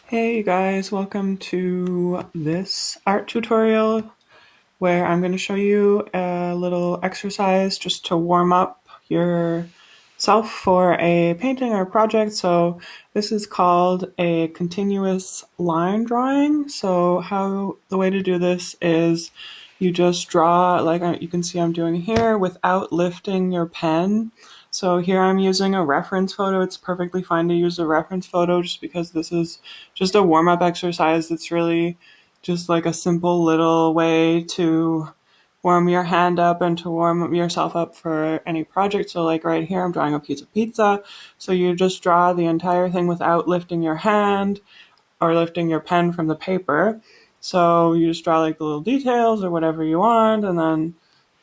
Hey you guys, welcome to this art tutorial where I'm going to show you a little exercise just to warm up yourself for a painting or project. So this is called a continuous line drawing. So how the way to do this is you just draw like you can see I'm doing here without lifting your pen. So here I'm using a reference photo. It's perfectly fine to use a reference photo just because this is just a warm-up exercise. It's really just like a simple little way to warm your hand up and to warm yourself up for any project. So like right here, I'm drawing a piece of pizza. So you just draw the entire thing without lifting your hand or lifting your pen from the paper. So you just draw like the little details or whatever you want, and then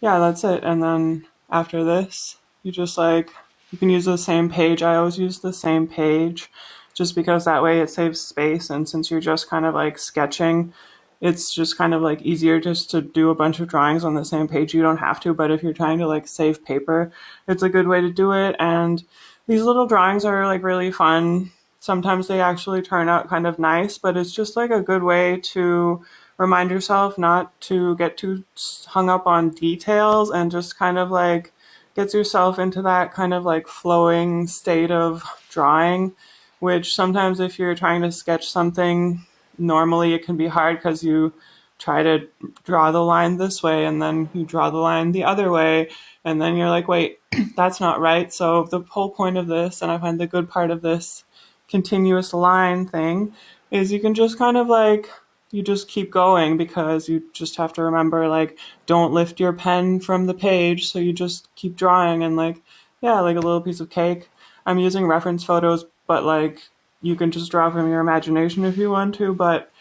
yeah, that's it. And then after this, you just like you can use the same page. I always use the same page just because that way it saves space, and since you're just kind of like sketching, it's just kind of like easier just to do a bunch of drawings on the same page. You don't have to, but if you're trying to like save paper, it's a good way to do it. And these little drawings are like really fun. Sometimes they actually turn out kind of nice, but it's just like a good way to remind yourself not to get too hung up on details and just kind of like gets yourself into that kind of like flowing state of drawing, which sometimes if you're trying to sketch something normally it can be hard because you try to draw the line this way and then you draw the line the other way and then you're like, wait, that's not right. So the whole point of this, and I find the good part of this continuous line thing, is you can just kind of like you just keep going because you just have to remember like don't lift your pen from the page, so you just keep drawing and like yeah, like a little piece of cake. I'm using reference photos, but like you can just draw from your imagination if you want to, but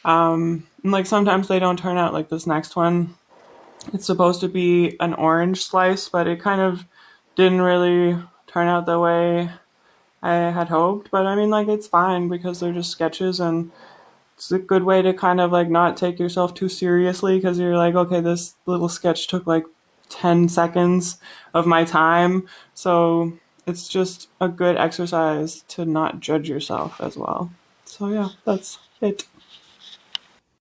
like sometimes they don't turn out like this next one. It's supposed to be an orange slice, but it kind of didn't really turn out the way I had hoped. But I mean, like, it's fine because they're just sketches, and it's a good way to kind of like not take yourself too seriously because you're like, okay, this little sketch took like 10 seconds of my time. So it's just a good exercise to not judge yourself as well. So yeah, that's it.